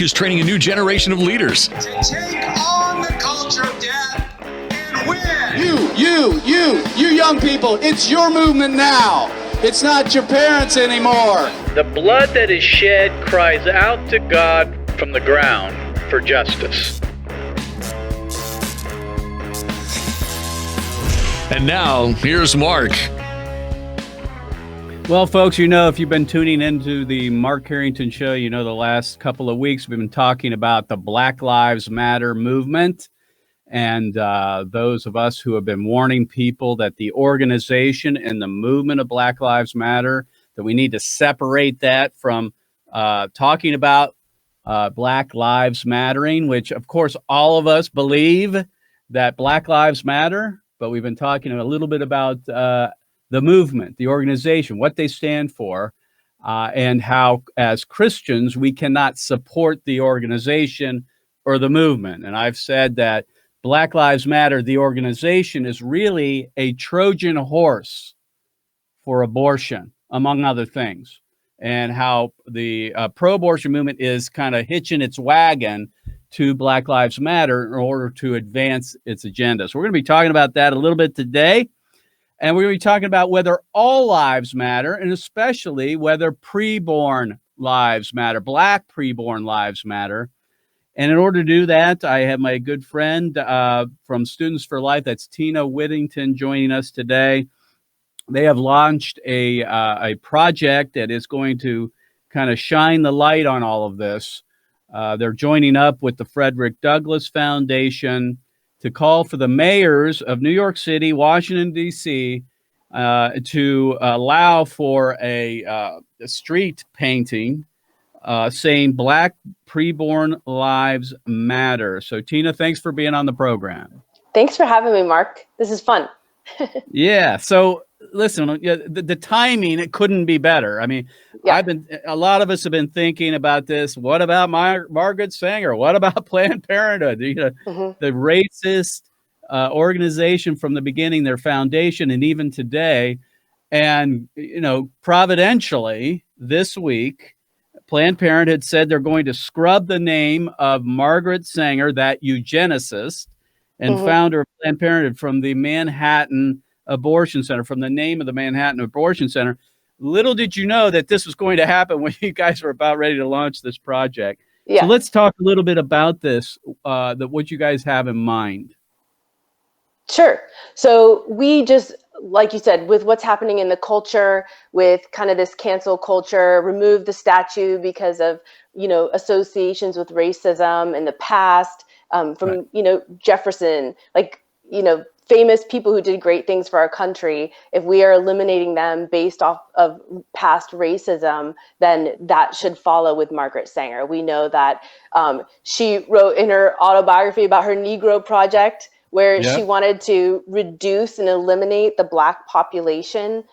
is training a new generation of leaders. To take on the culture of death and win. You young people, it's your movement now. It's not your parents anymore. The blood that is shed cries out to God from the ground for justice. And now, here's Mark. Well, folks, you know, if you've been tuning into the Mark Harrington Show, you know the last couple of weeks we've been talking about the Black Lives Matter movement. And those of us who have been warning people that the organization and the movement of Black Lives Matter, that we need to separate that from talking about Black Lives Mattering, which, of course, all of us believe that Black Lives Matter. But we've been talking a little bit about the movement, the organization, what they stand for, and how, as Christians, we cannot support the organization or the movement. And I've said that Black Lives Matter, the organization, is really a Trojan horse for abortion, among other things, and how the pro-abortion movement is kind of hitching its wagon to Black Lives Matter in order to advance its agenda. So we're going to be talking about that a little bit today, and we're going to be talking about whether all lives matter, and especially whether preborn lives matter, Black preborn lives matter. And in order to do that, I have my good friend from Students for Life, that's Tina Whittington, joining us today. They have launched a project that is going to kind of shine the light on all of this. They're joining up with the Frederick Douglass Foundation to call for the mayors of New York City, Washington, D.C., to allow for a street painting saying Black preborn lives matter. So, Tina, thanks for being on the program. Thanks for having me, Mark. This is fun. Yeah. So, listen, the timing, it couldn't be better. I mean, yeah. A lot of us have been thinking about this. What about Margaret Sanger? What about Planned Parenthood? The racist organization from the beginning, their foundation, and even today. And, providentially, this week, Planned Parenthood said they're going to scrub the name of Margaret Sanger, that eugenicist and founder of Planned Parenthood, from the Manhattan Abortion Center, from the name of the Manhattan Abortion Center. Little did you know that this was going to happen when you guys were about ready to launch this project. Yeah. So let's talk a little bit about this, what you guys have in mind. Sure. So we just, like you said, with what's happening in the culture, with kind of this cancel culture, remove the statue because of, associations with racism in the past, from, Jefferson, famous people who did great things for our country. If we are eliminating them based off of past racism, then that should follow with Margaret Sanger. We know that she wrote in her autobiography about her Negro Project, where she wanted to reduce and eliminate the Black population.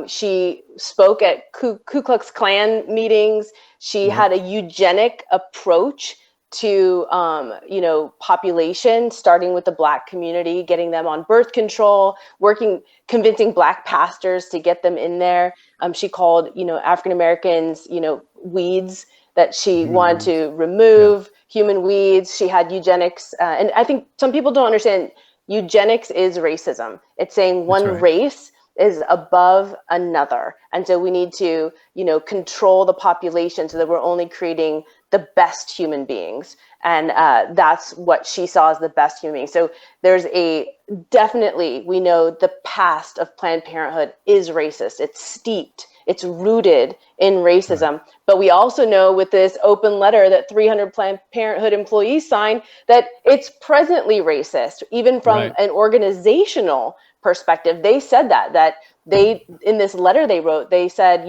She spoke at Ku Klux Klan meetings. She had a eugenic approach to, population, starting with the Black community, getting them on birth control, convincing Black pastors to get them in there. She called, African Americans, weeds that she wanted to remove. Human weeds. She had eugenics. And I think some people don't understand eugenics is racism. It's saying one race is above another. And so we need to, control the population so that we're only creating the best human beings. And that's what she saw as the best human being. So there's definitely, we know the past of Planned Parenthood is racist. It's steeped. It's rooted in racism. Right. But we also know with this open letter that 300 Planned Parenthood employees signed that it's presently racist, even from an organizational perspective. They said that in this letter they wrote, they said,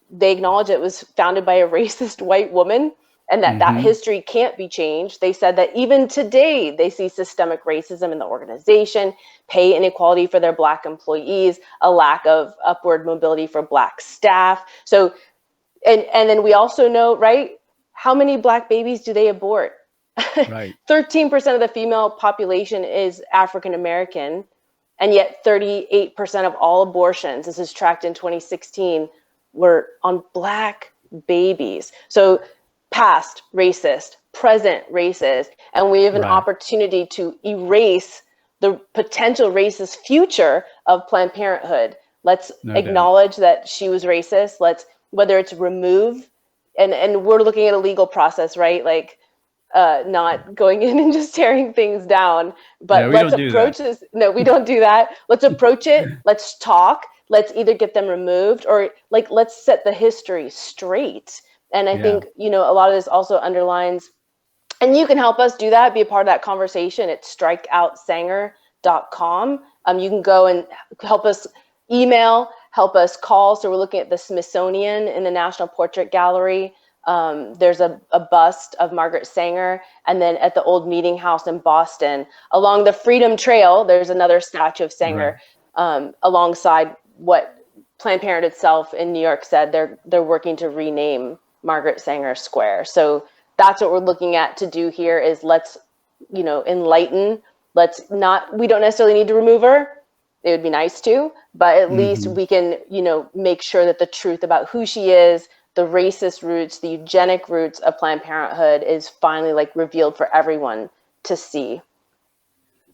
they acknowledge it was founded by a racist white woman and that history can't be changed. They said that even today they see systemic racism in the organization, pay inequality for their Black employees, a lack of upward mobility for Black staff. So, and then we also know, how many Black babies do they abort? 13% of the female population is African American, and yet 38% of all abortions, this is tracked in 2016, were on Black babies. So past racist, present racist, and we have an opportunity to erase the potential racist future of Planned Parenthood. Let's acknowledge that she was racist. Let's, whether it's remove, and we're looking at a legal process, right? Like, not going in and just tearing things down, but let's approach this. No, we don't do that. Let's approach it. Let's talk. Let's either get them removed or like, let's set the history straight. And I think, you know, a lot of this also underlines, and you can help us do that, be a part of that conversation at strikeoutsanger.com. You can go and help us email, help us call. So we're looking at the Smithsonian in the National Portrait Gallery. There's a bust of Margaret Sanger. And then at the Old Meeting House in Boston, along the Freedom Trail, there's another statue of Sanger, alongside what Planned Parenthood itself in New York said they're working to rename Margaret Sanger Square. So that's what we're looking at to do here is let's, you know, enlighten. We don't necessarily need to remove her. It would be nice to, but at least we can, you know, make sure that the truth about who she is, the racist roots, the eugenic roots of Planned Parenthood is finally like revealed for everyone to see.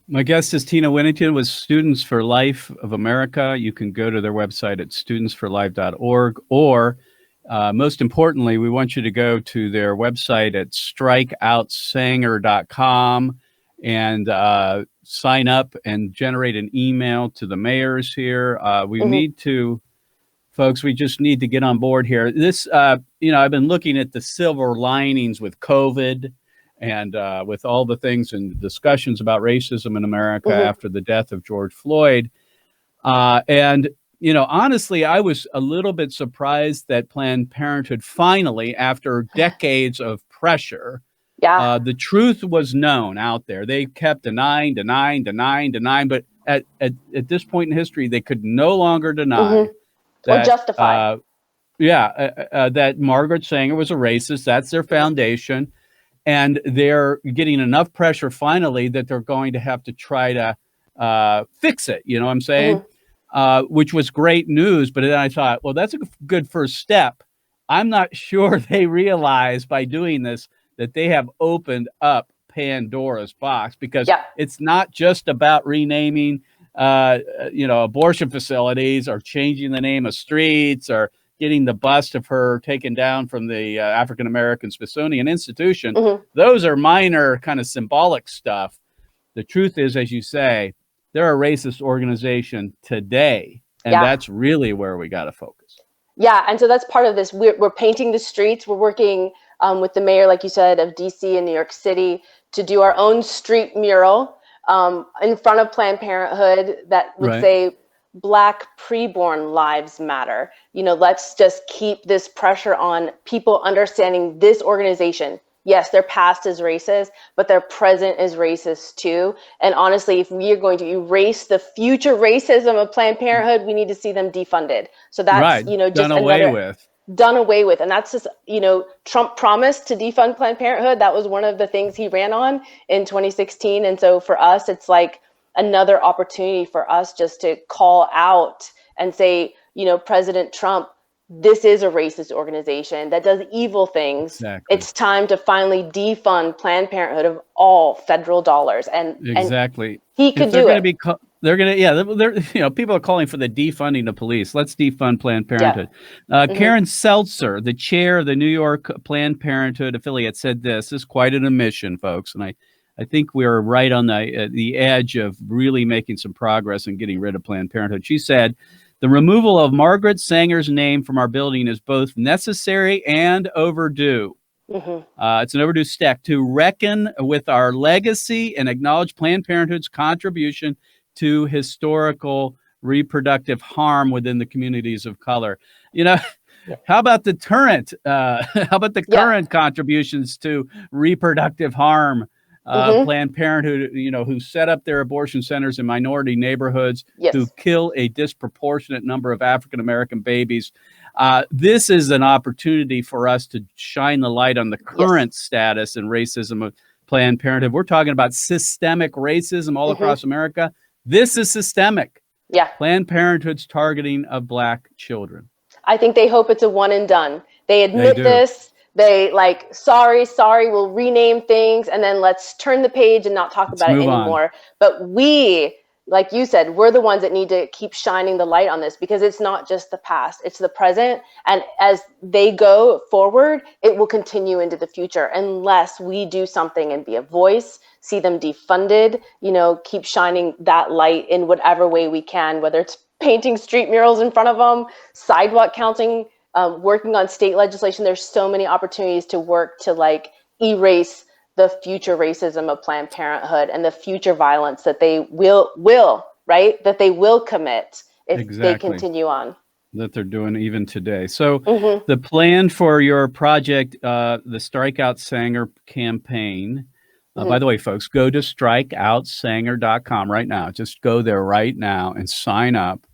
My guest is Tina Whittington with Students for Life of America. You can go to their website at studentsforlife.org, or most importantly, we want you to go to their website at strikeoutsanger.com and sign up and generate an email to the mayors here. We need to, folks, we just need to get on board here. This, you know, I've been looking at the silver linings with COVID and with all the things and discussions about racism in America after the death of George Floyd. And, you know, honestly, I was a little bit surprised that Planned Parenthood finally, after decades of pressure, the truth was known out there. They kept denying, but at this point in history, they could no longer deny that, or justify. That Margaret Sanger was a racist. That's their foundation. And they're getting enough pressure finally that they're going to have to try to fix it. You know what I'm saying? Which was great news. But then I thought, well, that's a good first step. I'm not sure they realize by doing this that they have opened up Pandora's box, because it's not just about renaming, you know, abortion facilities or changing the name of streets or getting the bust of her taken down from the African-American Smithsonian Institution. Those are minor kind of symbolic stuff. The truth is, as you say, they're a racist organization today. And that's really where we got to focus. Yeah. And so that's part of this. We're painting the streets. We're working with the mayor, like you said, of DC and New York City to do our own street mural in front of Planned Parenthood that would say, Black preborn lives matter. You know, let's just keep this pressure on people understanding this organization. Yes, their past is racist, but their present is racist too. And honestly, if we are going to erase the future racism of Planned Parenthood, we need to see them defunded. So that's, you know, just done away with. And that's just, you know, Trump promised to defund Planned Parenthood. That was one of the things he ran on in 2016. And so for us, it's like another opportunity for us just to call out and say, you know, President Trump, this is a racist organization that does evil things. Exactly. It's time to finally defund Planned Parenthood of all federal dollars. And he could do it. They're going to, they're, you know, people are calling for the defunding of police. Let's defund Planned Parenthood. Karen Seltzer, the chair of the New York Planned Parenthood affiliate, said this is quite an omission, folks. And I think we're right on the edge of really making some progress and getting rid of Planned Parenthood. She said, the removal of Margaret Sanger's name from our building is both necessary and overdue. It's an overdue step to reckon with our legacy and acknowledge Planned Parenthood's contribution to historical reproductive harm within the communities of color. You know, how about the current contributions to reproductive harm? Planned Parenthood, you know, who set up their abortion centers in minority neighborhoods, who kill a disproportionate number of African-American babies. This is an opportunity for us to shine the light on the current status and racism of Planned Parenthood. We're talking about systemic racism all across America. This is systemic. Planned Parenthood's targeting of Black children. I think they hope it's a one and done. They admit this. They like, sorry, we'll rename things and then let's turn the page and not talk about it anymore. But we, like you said, we're the ones that need to keep shining the light on this, because it's not just the past, it's the present. And as they go forward, it will continue into the future unless we do something and be a voice, see them defunded, keep shining that light in whatever way we can, whether it's painting street murals in front of them, sidewalk counting, working on state legislation. There's so many opportunities to work to like erase the future racism of Planned Parenthood and the future violence that they will that they will commit if they continue on. That they're doing even today. So the plan for your project, the Strike Out Sanger campaign, by the way, folks, go to strikeoutsanger.com right now. Just go there right now and sign up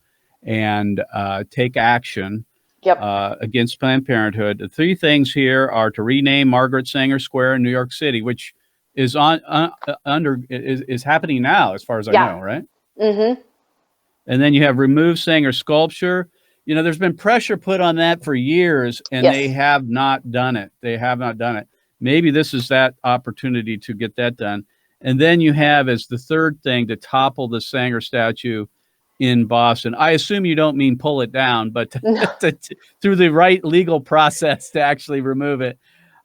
and take action against Planned Parenthood. The three things here are to rename Margaret Sanger Square in New York City, which is is happening now, as far as I know, right? And then you have remove Sanger sculpture. There's been pressure put on that for years, and they have not done it. Maybe this is that opportunity to get that done. And then you have, as the third thing, to topple the Sanger statue in Boston. I assume you don't mean pull it down, but through the right legal process to actually remove it.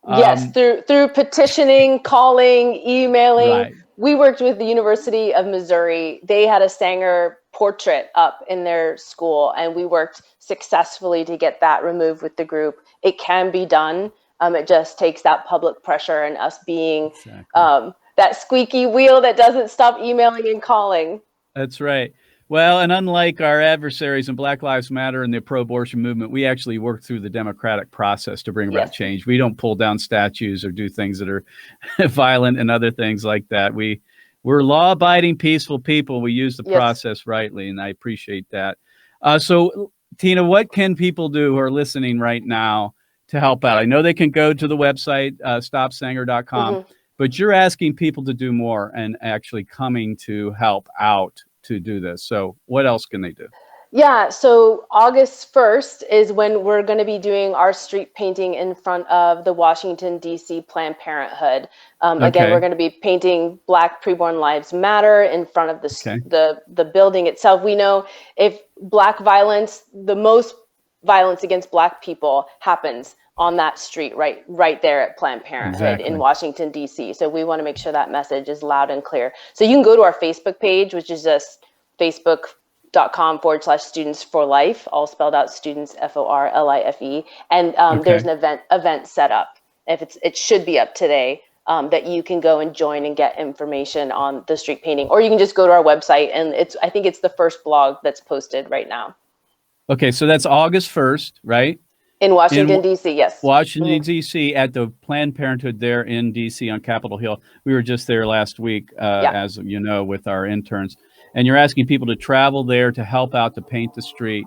Yes, through petitioning, calling, emailing. Right. We worked with the University of Missouri. They had a Sanger portrait up in their school, and we worked successfully to get that removed with the group. It can be done. It just takes that public pressure and us being that squeaky wheel that doesn't stop emailing and calling. That's right. Well, and unlike our adversaries in Black Lives Matter and the pro-abortion movement, we actually work through the democratic process to bring about change. We don't pull down statues or do things that are violent and other things like that. We're law-abiding, peaceful people. We use the process rightly, and I appreciate that. So, Tina, what can people do who are listening right now to help out? I know they can go to the website, stopsanger.com, but you're asking people to do more and actually coming to help out to do this. So what else can they do? Yeah, so August 1st is when we're going to be doing our street painting in front of the Washington, D.C. Planned Parenthood. Again, we're going to be painting Black Preborn Lives Matter in front of the building itself. We know if Black violence, the most violence against Black people happens on that street right there at Planned Parenthood in Washington, D.C. So we want to make sure that message is loud and clear. So you can go to our Facebook page, which is just facebook.com/students for life, all spelled out, students, FORLIFE. And there's an event set up. It should be up today, that you can go and join and get information on the street painting, or you can just go to our website, and I think it's the first blog that's posted right now. Okay. So that's August 1st, right? In Washington, D.C., yes. Washington, D.C., at the Planned Parenthood there in D.C. on Capitol Hill. We were just there last week, as you know, with our interns. And you're asking people to travel there to help out to paint the street.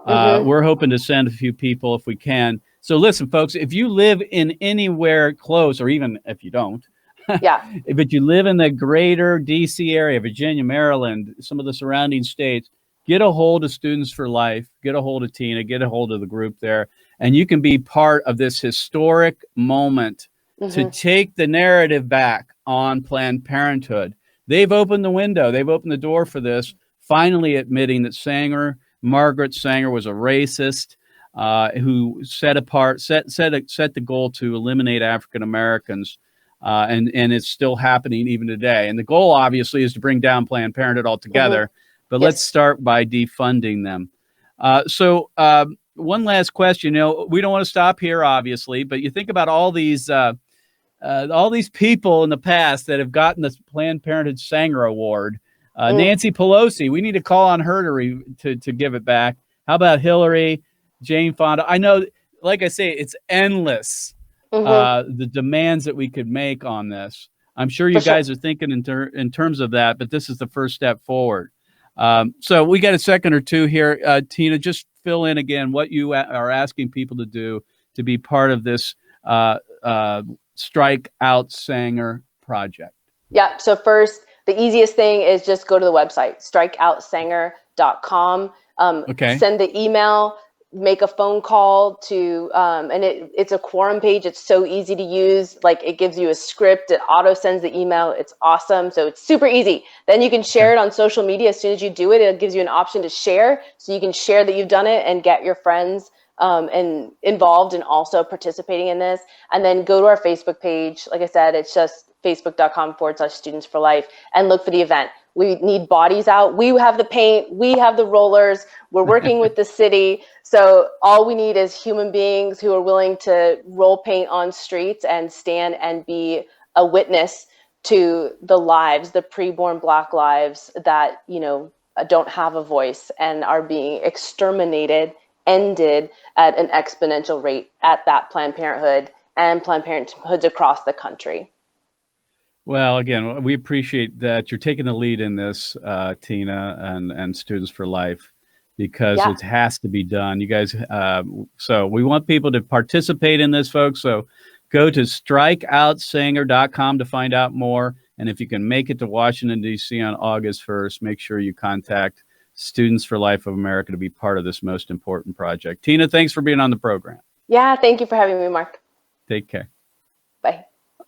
We're hoping to send a few people if we can. So listen, folks, if you live in anywhere close, or even if you don't, but you live in the greater D.C. area, Virginia, Maryland, some of the surrounding states, get a hold of Students for Life, get a hold of Tina, get a hold of the group there. And you can be part of this historic moment to take the narrative back on Planned Parenthood. They've opened the window. They've opened the door for this, finally admitting that Margaret Sanger was a racist who set the goal to eliminate African Americans. And it's still happening even today. And the goal, obviously, is to bring down Planned Parenthood altogether. But let's start by defunding them. So one last question. We don't want to stop here, obviously, but you think about all these people in the past that have gotten this Planned Parenthood Sanger Award. Nancy Pelosi, we need to call on her to give it back. How about Hillary, Jane Fonda? I know, like I say, it's endless, the demands that we could make on this. I'm sure you guys are thinking in terms of that, but this is the first step forward. So we got a second or two here. Tina, just fill in again what you are asking people to do to be part of this Strike Out Sanger project. Yeah. So first, the easiest thing is just go to the website, strikeoutsanger.com. Send the email. make a phone call to, and it's a quorum page. It's so easy to use. Like, it gives you a script. It auto sends the email. It's awesome. So it's super easy. Then you can share it on social media. As soon as you do it, it gives you an option to share. So you can share that you've done it and get your friends and involved and also participating in this. And then go to our Facebook page. Like I said, it's just facebook.com/Students for Life, and look for the event. We need bodies out. We have the paint. We have the rollers. We're working with the city. So all we need is human beings who are willing to roll paint on streets and stand and be a witness to the lives, the preborn Black lives that, you know, don't have a voice and are being exterminated, ended at an exponential rate at that Planned Parenthood and Planned Parenthoods across the country. Well, again, we appreciate that you're taking the lead in this, Tina, and Students for Life, because it has to be done. You guys, so we want people to participate in this, folks. So go to strikeoutsanger.com to find out more. And if you can make it to Washington, D.C. on August 1st, make sure you contact Students for Life of America to be part of this most important project. Tina, thanks for being on the program. Yeah, thank you for having me, Mark. Take care. Bye.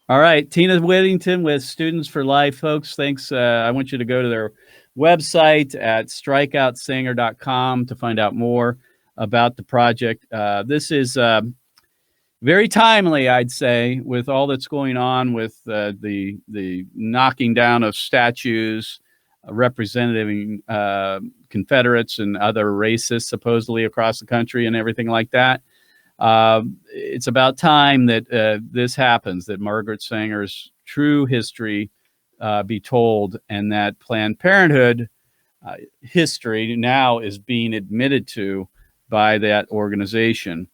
All right, Tina Whittington with Students for Life, folks. Thanks. I want you to go to their website at strikeoutsanger.com to find out more about the project. This is very timely, I'd say, with all that's going on with the knocking down of statues representing Confederates and other racists supposedly across the country and everything like that. It's about time that this happens, that Margaret Sanger's true history be told, and that Planned Parenthood history now is being admitted to by that organization.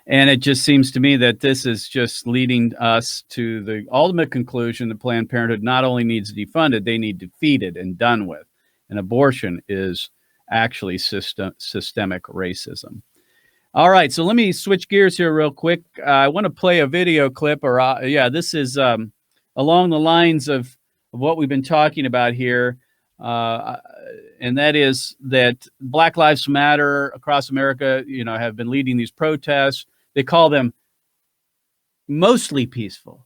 And it just seems to me that this is just leading us to the ultimate conclusion that Planned Parenthood not only needs defunded, they need defeated and done with. And abortion is actually systemic racism. All right, so let me switch gears here real quick. I want to play a video clip, this is along the lines of what we've been talking about here, and that is that Black Lives Matter across America, have been leading these protests. They call them mostly peaceful.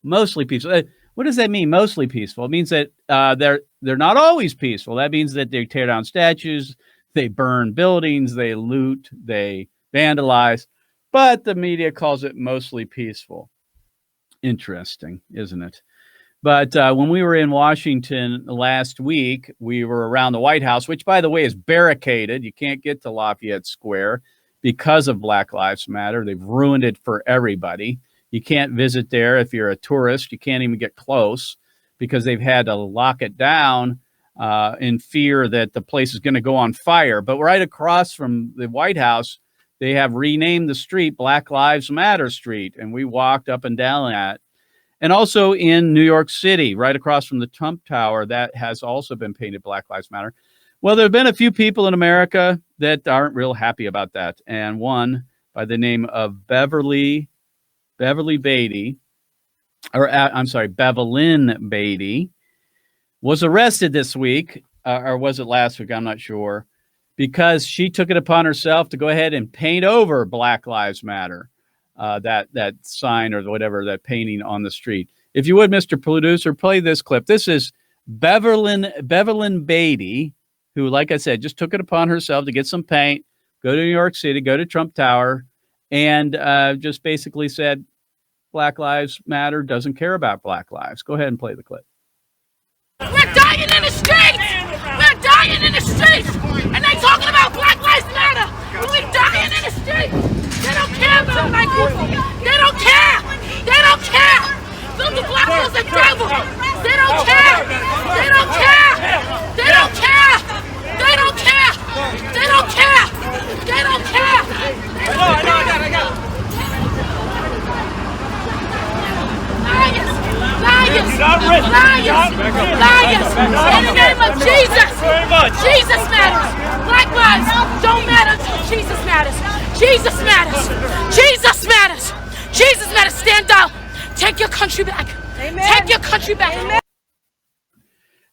Mostly peaceful. What does that mean, mostly peaceful? It means that they're not always peaceful. That means that they tear down statues, they burn buildings, they loot, they vandalize, but the media calls it mostly peaceful. Interesting, isn't it? But when we were in Washington last week, we were around the White House, which, by the way, is barricaded. You can't get to Lafayette Square because of Black Lives Matter. They've ruined it for everybody. You can't visit there if you're a tourist. You can't even get close because they've had to lock it down in fear that the place is going to go on fire. But right across from the White House, they have renamed the street Black Lives Matter Street, and we walked up and down that. And also in New York City, right across from the Trump Tower, that has also been painted Black Lives Matter. Well, there have been a few people in America that aren't real happy about that. And one by the name of Beverly Beatty, Bevelyn Beatty, was arrested this week, or was it last week? I'm not sure, because she took it upon herself to go ahead and paint over Black Lives Matter, that sign or whatever, that painting on the street. If you would, Mr. Producer, play this clip. This is Bevelyn Beatty, who, like I said, just took it upon herself to get some paint, go to New York City, go to Trump Tower, and just basically said, Black Lives Matter, doesn't care about Black lives. Go ahead and play the clip. We're dying in the streets! We're dying in the streets! And they talking about Black Lives Matter! We're dying in the streets! They don't care about black people! They don't care! They don't care! Look, the black people's the devil! They don't care! They don't care! They don't care! They don't care! They don't care! They don't care! I got it. Liars! In the name of Jesus! Jesus matters! Black lives don't matter until Jesus matters! Jesus matters! Jesus matters! Jesus matters! Stand up! Take your country back! Amen. Take your country back! Amen.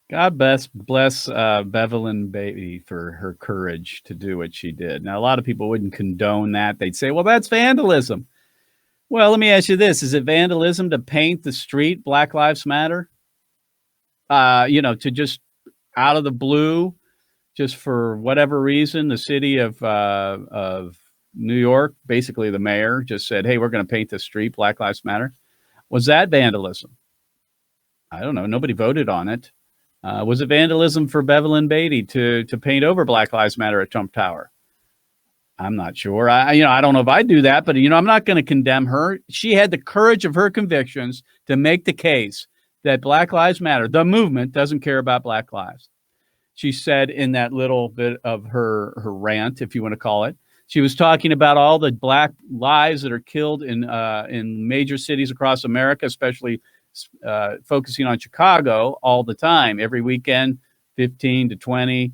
God bless Bevelyn Beatty for her courage to do what she did. Now, a lot of people wouldn't condone that. They'd say, well, that's vandalism. Well, let me ask you this. Is it vandalism to paint the street Black Lives Matter? To just out of the blue, just for whatever reason, the city of New York, basically the mayor, just said, hey, we're going to paint the street Black Lives Matter. Was that vandalism? I don't know. Nobody voted on it. Was it vandalism for Bevelyn Beatty to paint over Black Lives Matter at Trump Tower? I'm not sure. I don't know if I'd do that, but, I'm not going to condemn her. She had the courage of her convictions to make the case that Black Lives Matter, the movement, doesn't care about Black lives. She said in that little bit of her rant, if you want to call it, she was talking about all the Black lives that are killed in major cities across America, especially focusing on Chicago all the time. Every weekend, 15 to 20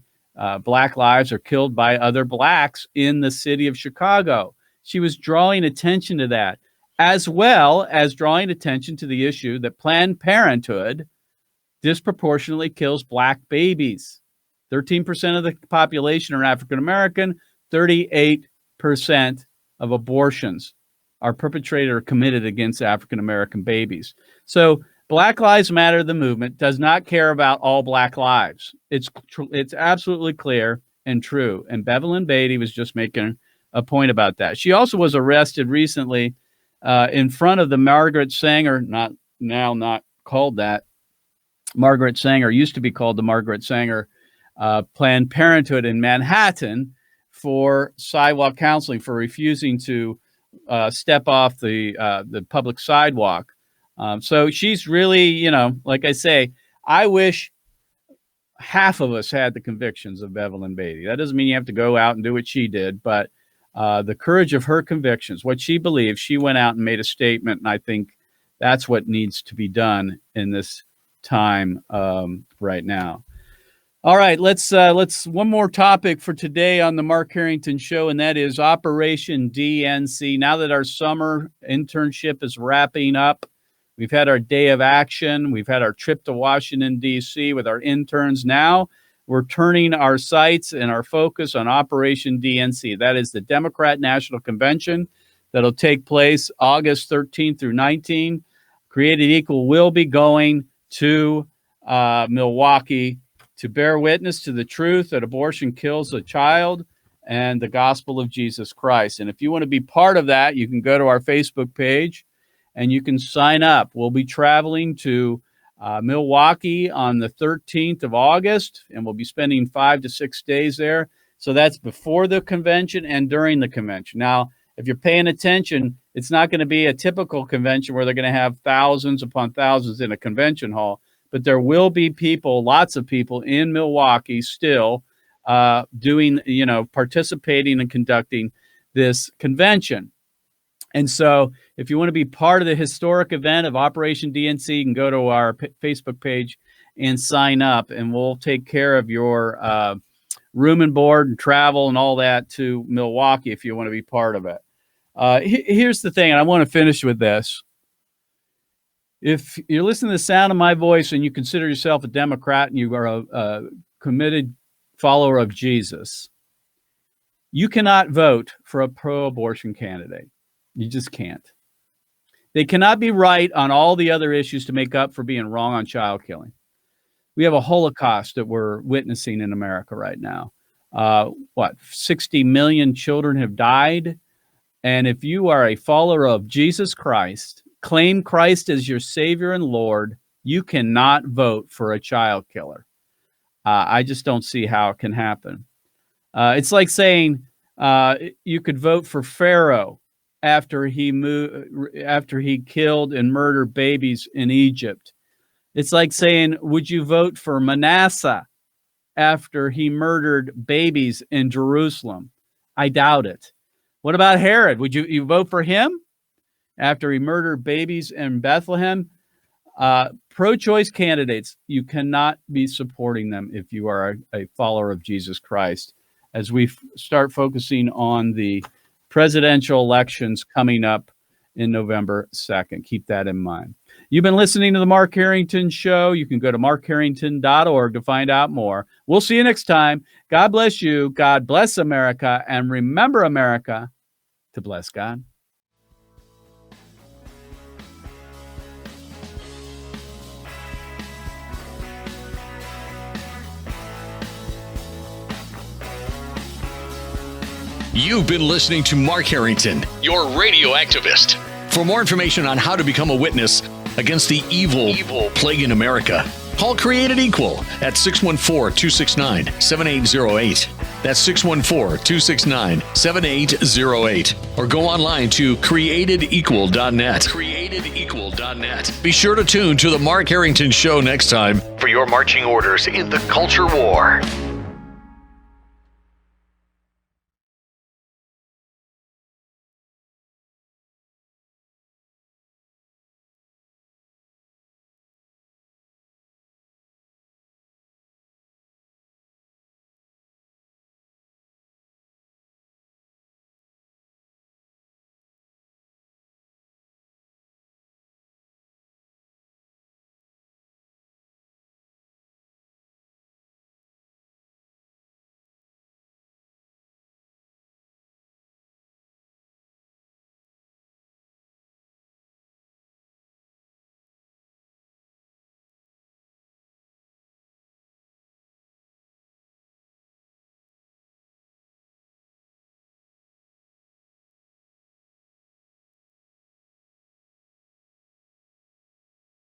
Black lives are killed by other Blacks in the city of Chicago. She was drawing attention to that, as well as drawing attention to the issue that Planned Parenthood disproportionately kills Black babies. 13% of the population are African American. 38% of abortions are perpetrated or committed against African American babies. So Black Lives Matter, the movement, does not care about all Black lives. It's absolutely clear and true. And Bevelyn Beatty was just making a point about that. She also was arrested recently in front of the Margaret Sanger, not called that. Margaret Sanger used to be called the Margaret Sanger Planned Parenthood in Manhattan for sidewalk counseling, for refusing to step off the public sidewalk. So she's really, like I say, I wish half of us had the convictions of Bevelyn Beatty. That doesn't mean you have to go out and do what she did, but the courage of her convictions, what she believes, she went out and made a statement, and I think that's what needs to be done in this time right now. All right, let's one more topic for today on the Mark Harrington Show, and that is Operation DNC. Now that our summer internship is wrapping up, we've had our day of action. We've had our trip to Washington, D.C. with our interns. Now we're turning our sights and our focus on Operation DNC. That is the Democrat National Convention that'll take place August 13th through 19th. Created Equal will be going to Milwaukee to bear witness to the truth that abortion kills a child and the gospel of Jesus Christ. And if you want to be part of that, you can go to our Facebook page and you can sign up. We'll be traveling to Milwaukee on the 13th of August, and we'll be spending 5 to 6 days there. So that's before the convention and during the convention. Now, if you're paying attention, it's not going to be a typical convention where they're going to have thousands upon thousands in a convention hall, but there will be people, lots of people in Milwaukee still participating and conducting this convention. And so if you want to be part of the historic event of Operation DNC, you can go to our Facebook page and sign up, and we'll take care of your room and board and travel and all that to Milwaukee if you want to be part of it. Here's the thing, and I want to finish with this. If you're listening to the sound of my voice and you consider yourself a Democrat and you are a committed follower of Jesus, you cannot vote for a pro-abortion candidate. You just can't. They cannot be right on all the other issues to make up for being wrong on child killing. We have a Holocaust that we're witnessing in America right now. 60 million children have died. And if you are a follower of Jesus Christ, claim Christ as your Savior and Lord, you cannot vote for a child killer. I just don't see how it can happen. It's like saying you could vote for Pharaoh after he killed and murdered babies in Egypt. It's like saying, would you vote for Manasseh after he murdered babies in Jerusalem? I doubt it. What about Herod? Would you vote for him after he murdered babies in Bethlehem? Pro-choice candidates, you cannot be supporting them if you are a follower of Jesus Christ. As we start focusing on the presidential elections coming up in November 2nd, keep that in mind. You've been listening to the Mark Harrington Show. You can go to markharrington.org to find out more. We'll see you next time. God bless you. God bless America. And remember, America, to bless God. You've been listening to Mark Harrington, your radio activist. For more information on how to become a witness against the evil plague in America, call Created Equal at 614-269-7808. That's 614-269-7808. Or go online to createdequal.net. Createdequal.net. Be sure to tune to the Mark Harrington Show next time for your marching orders in the culture war.